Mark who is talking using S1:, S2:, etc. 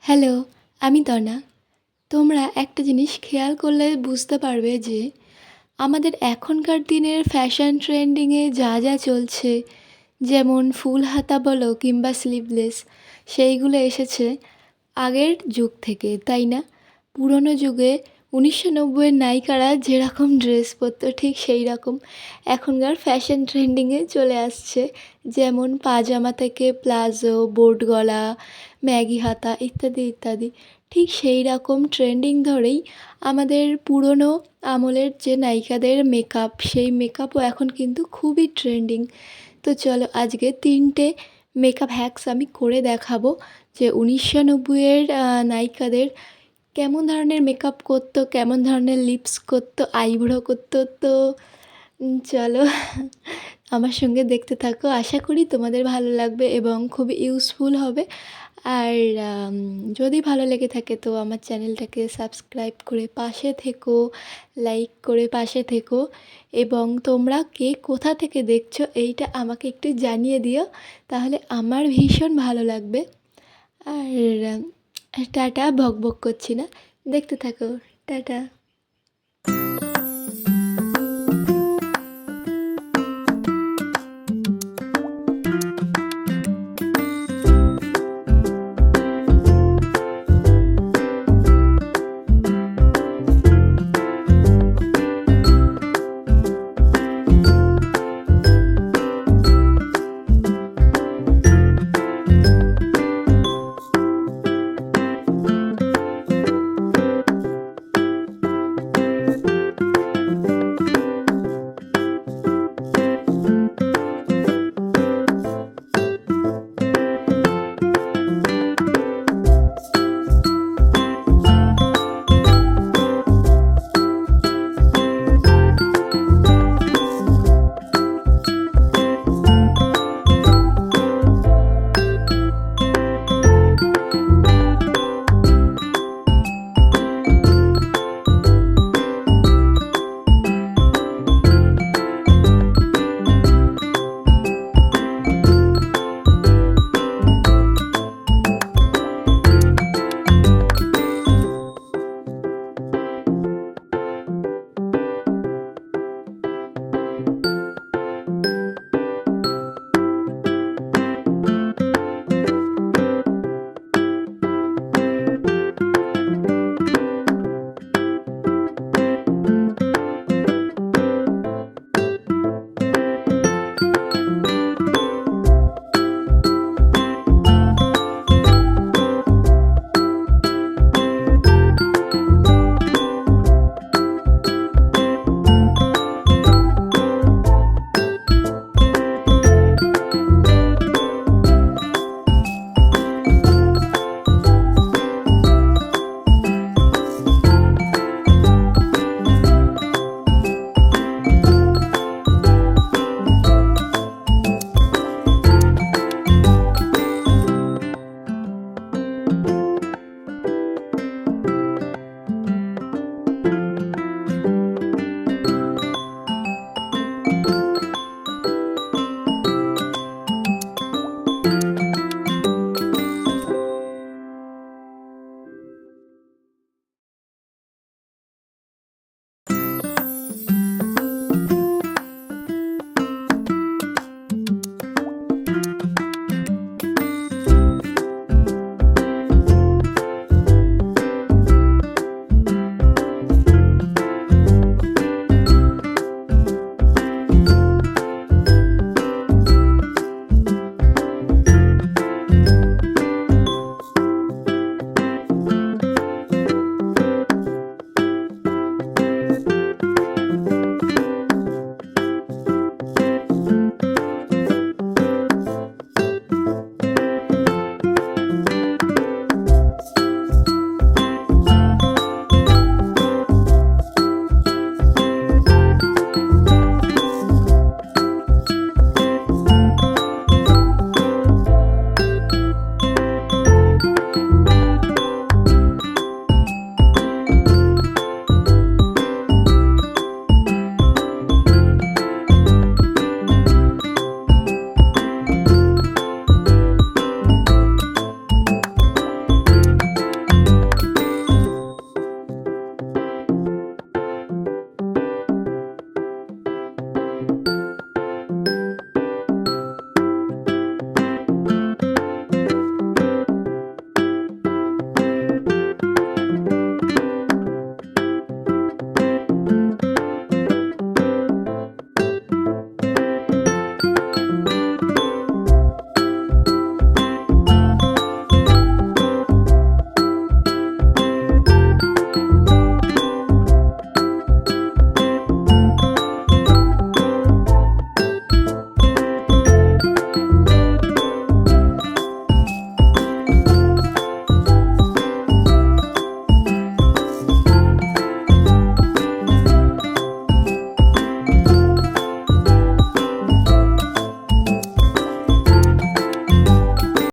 S1: Hello, আমি তনা। তোমরা একটা জিনিস খেয়াল করলে বুঝতে পারবে যে আমাদের এখনকার দিনের ফ্যাশন ট্রেন্ডিংয়ে যা যা চলছে, যেমন ফুল হাতা বলো কিংবা স্লিভলেস, সেইগুলো এসেছে আগের যুগ থেকে, তাই না? পুরোনো যুগে ১৯৯০-এর নায়িকারা যেরকম ড্রেস পরতো ঠিক সেই রকম এখনকার ফ্যাশন ট্রেন্ডিংয়ে চলে আসছে। যেমন পাজামা থেকে প্লাজো, বোট গলা, ম্যাগি হাতা ইত্যাদি ইত্যাদি। ঠিক সেই রকম ট্রেন্ডিং ধরেই আমাদের পুরনো আমলের যে নায়িকাদের মেকআপ, সেই মেকআপও এখন কিন্তু খুবই ট্রেন্ডিং। তো চলো আজকে ৩টে মেকআপ হ্যাকস আমি করে দেখাবো যে ১৯৯০-এর নায়িকাদের কেমন ধরনের মেকআপ করতো, কেমন ধরনের লিপস করতো, আইব্রো করতো। তো চলো আমার সঙ্গে দেখতে থাকো। আশা করি তোমাদের ভালো লাগবে এবং খুবই ইউজফুল হবে। আর যদি ভালো লেগে থাকে তো আমার চ্যানেলটাকে সাবস্ক্রাইব করে পাশে থেকো, লাইক করে পাশে থেকো এবং তোমরা কে কোথা থেকে দেখছো এইটা আমাকে একটু জানিয়ে দিও, তাহলে আমার ভীষণ ভালো লাগবে। আর টাটা, বকবক করছি না, দেখতে থাকো। টাটা।